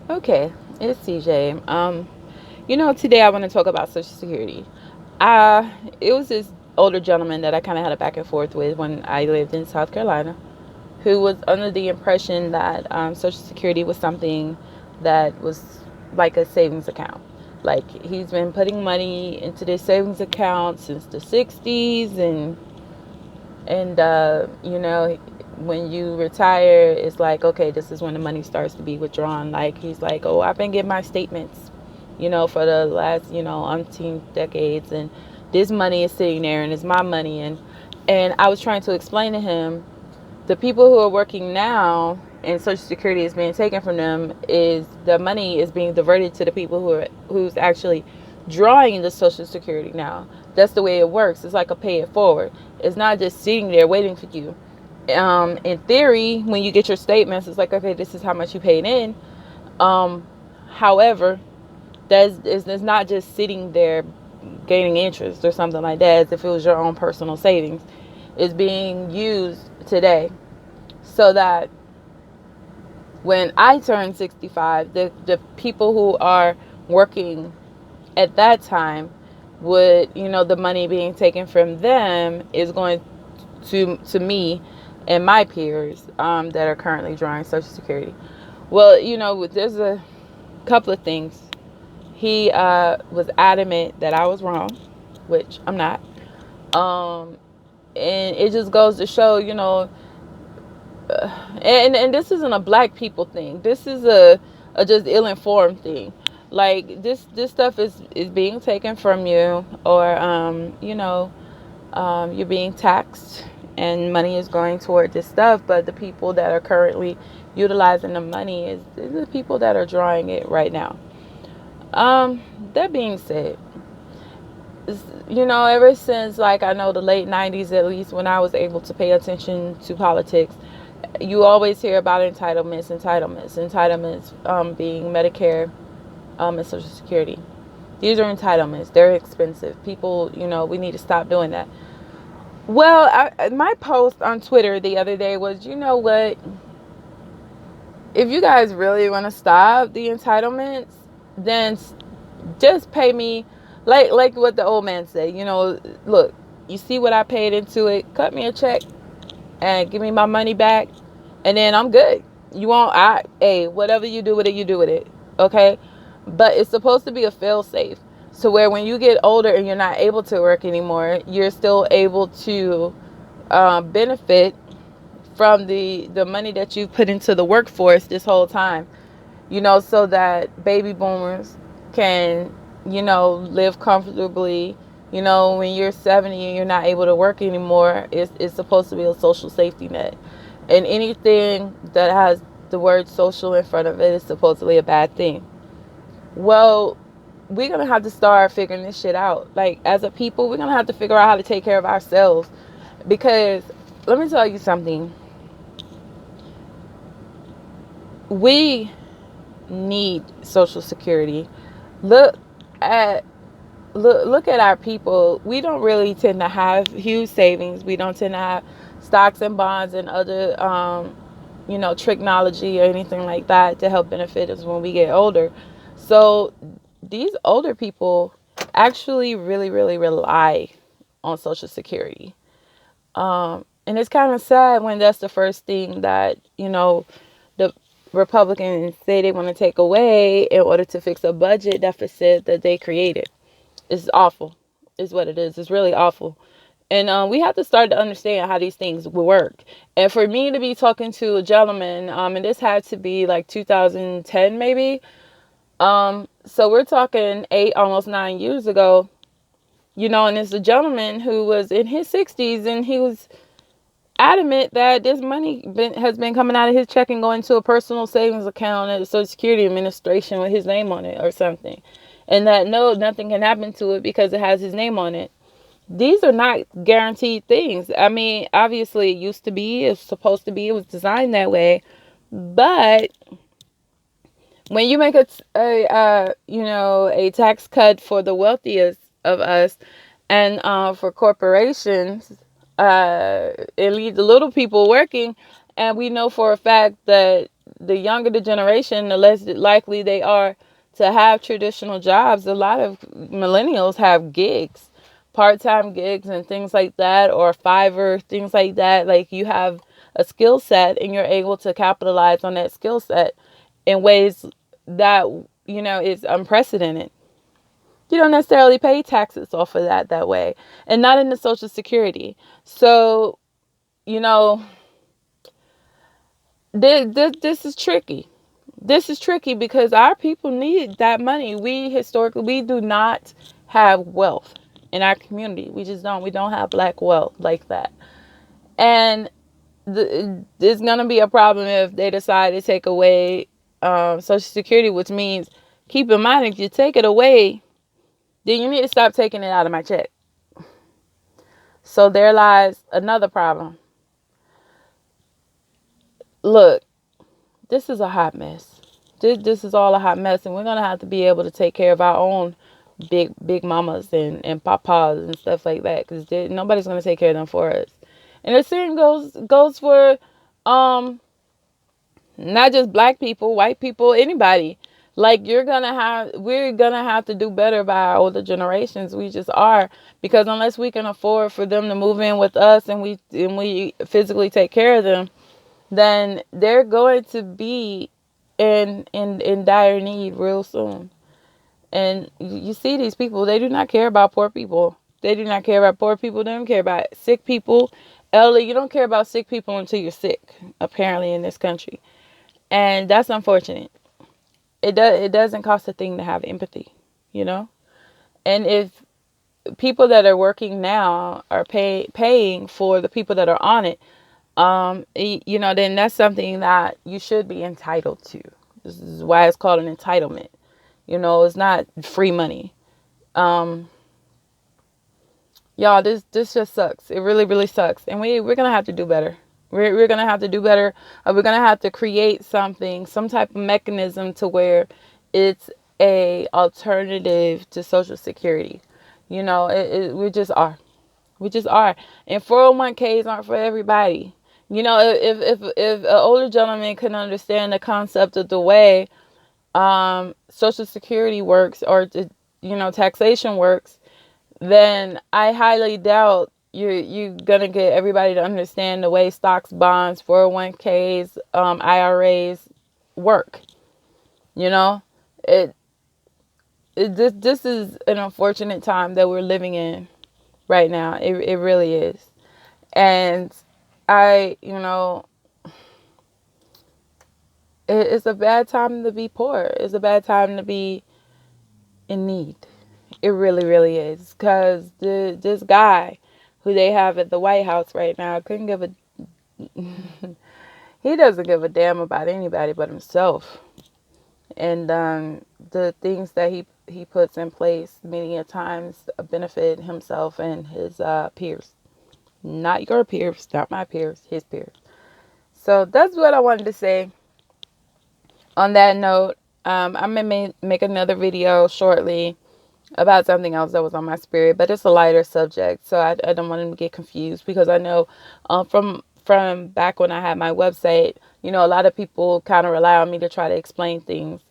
Okay, it's CJ. Today I want to talk about Social Security. It was this older gentleman that I kind of had a back and forth with when I lived in South Carolina, who was under the impression that Social Security was something that was like a savings account. Like he's been putting money into this savings account since the '60s, and when you retire, it's like, okay, this is when the money starts to be withdrawn. Like he's like, oh, I've been getting my statements, for the last, umpteen decades, and this money is sitting there, and it's my money. And I was trying to explain to him, the people who are working now and Social Security is being taken from them, is the money is being diverted to the people who's actually drawing the Social Security now. That's the way it works. It's like a pay it forward. It's not just sitting there waiting for you. In theory, when you get your statements, it's like, okay, this is how much you paid in. However, it's not just sitting there gaining interest or something like that as if it was your own personal savings. It's being used today so that when I turn 65, the people who are working at that time would, the money being taken from them is going to me and my peers that are currently drawing Social Security. Well, there's a couple of things. He was adamant that I was wrong, which I'm not. Um, and it just goes to show, and this isn't a black people thing. This is a just ill-informed thing. Like this stuff is being taken from you, or you're being taxed, and money is going toward this stuff. But the people that are currently utilizing the money is the people that are drawing it right now. That being said, ever since, like, I know the late '90s, at least, when I was able to pay attention to politics, you always hear about entitlements, being Medicare, and Social Security. These are entitlements. They're expensive. People, we need to stop doing that. Well, my post on Twitter the other day was, you know what? If you guys really want to stop the entitlements, then just pay me, like what the old man said. Look, you see what I paid into it. Cut me a check and give me my money back, and then I'm good. You won't. Hey, whatever you do with it, you do with it. Okay, but it's supposed to be a fail safe, so where when you get older and you're not able to work anymore, you're still able to benefit from the money that you've put into the workforce this whole time. So that baby boomers can, live comfortably. When you're 70 and you're not able to work anymore, it's supposed to be a social safety net. And anything that has the word social in front of it is supposedly a bad thing. Well, we're going to have to start figuring this shit out. Like, as a people, we're going to have to figure out how to take care of ourselves. Because, let me tell you something. We need Social Security. Look at look at our people. We don't really tend to have huge savings. We don't tend to have stocks and bonds and other technology or anything like that to help benefit us when we get older. So these older people actually really, really rely on Social Security. And it's kind of sad when that's the first thing that, the Republicans say they want to take away in order to fix a budget deficit that they created. It's awful, is what it is. It's really awful. And we have to start to understand how these things will work. And for me to be talking to a gentleman, and this had to be like 2010 maybe. So we're talking 8, almost 9 years ago, and it's a gentleman who was in his 60s, and he was adamant that this money has been coming out of his check and going to a personal savings account at the Social Security Administration with his name on it or something. And that no, nothing can happen to it because it has his name on it. These are not guaranteed things. I mean, obviously it used to be, it's supposed to be, it was designed that way. But when you make a tax cut for the wealthiest of us, and for corporations, it leaves the little people working, and we know for a fact that the younger the generation, the less likely they are to have traditional jobs. A lot of millennials have gigs, part-time gigs and things like that, or Fiverr, things like that. Like, you have a skill set and you're able to capitalize on that skill set in ways that, is unprecedented. You don't necessarily pay taxes off of that way, and not in the Social Security. So, you know, this is tricky. This is tricky because our people need that money. We do not have wealth in our community. We just don't. We don't have black wealth like that. And there's going to be a problem if they decide to take away Social Security, which means, keep in mind, if you take it away, then you need to stop taking it out of my check. So there lies another problem. Look, this is a hot mess. This is all a hot mess, and we're going to have to be able to take care of our own big mamas and papas and stuff like that, because nobody's going to take care of them for us. And the same goes for not just black people, white people, anybody. Like, we're gonna have to do better by our older generations. We just are, because unless we can afford for them to move in with us and we physically take care of them, then they're going to be in dire need real soon. And you see these people, they do not care about poor people. They do not care about poor people. They don't care about sick people. Ellie, you don't care about sick people until you're sick, apparently, in this country. And that's unfortunate. It doesn't cost a thing to have empathy, you know? And if people that are working now are paying for the people that are on it, then that's something that you should be entitled to. This is why it's called an entitlement. It's not free money. Y'all, this just sucks. It really, really sucks. And we're going to have to do better. We're going to have to do better. We're going to have to create some type of mechanism to where it's a alternative to Social Security. We just are. We just are. And 401ks aren't for everybody. If an older gentleman can understand the concept of the way Social Security works, or taxation works, then I highly doubt you're gonna get everybody to understand the way stocks, bonds, 401ks, IRAs work. This is an unfortunate time that we're living in right now. It really is. And it's a bad time to be poor. It's a bad time to be in need. It really, really is. Because this guy who they have at the White House right now he doesn't give a damn about anybody but himself. And the things that he puts in place many a times benefit himself and his peers. Not your peers, not my peers, his peers. So that's what I wanted to say. On that note, I'm going to make another video shortly about something else that was on my spirit, but it's a lighter subject, so I don't want him to get confused, because I know from back when I had my website, a lot of people kind of rely on me to try to explain things,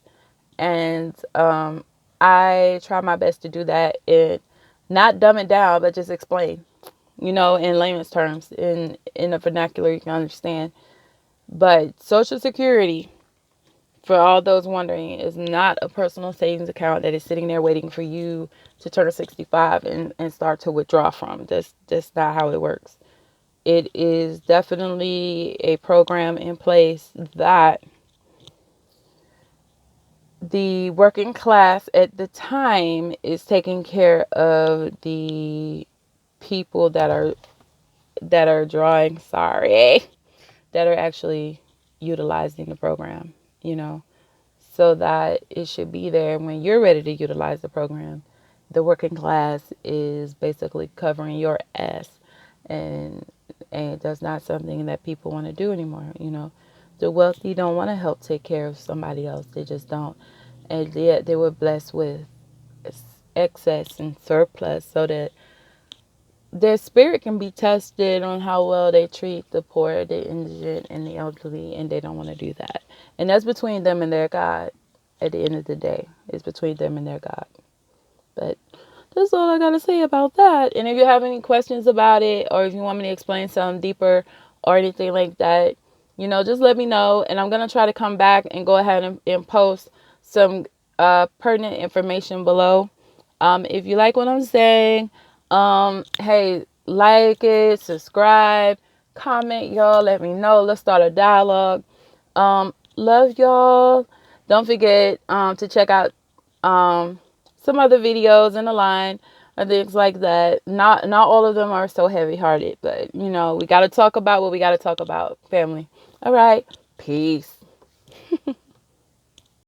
and I try my best to do that, and not dumb it down, but just explain, in layman's terms, in a vernacular you can understand. But Social Security, for all those wondering, is not a personal savings account that is sitting there waiting for you to turn 65 and start to withdraw from. That's not how it works. It is definitely a program in place that the working class at the time is taking care of the people that are that are actually utilizing the program, so that it should be there when you're ready to utilize the program. The working class is basically covering your ass, and that's not something that people want to do anymore. The wealthy don't want to help take care of somebody else. They just don't, and yet they were blessed with excess and surplus, so that their spirit can be tested on how well they treat the poor, the indigent, and the elderly, and they don't want to do that. And that's between them and their God. At the end of the day, it's between them and their God. But that's all I gotta say about that. And if you have any questions about it, or if you want me to explain something deeper or anything like that, just let me know. And I'm gonna try to come back and go ahead and post some pertinent information below. If you like what I'm saying, hey, like it, subscribe, comment, y'all. Let me know. Let's start a dialogue. Love y'all. Don't forget to check out some other videos in the line and things like that. Not all of them are so heavy hearted, but we got to talk about what we got to talk about, family. All right, peace.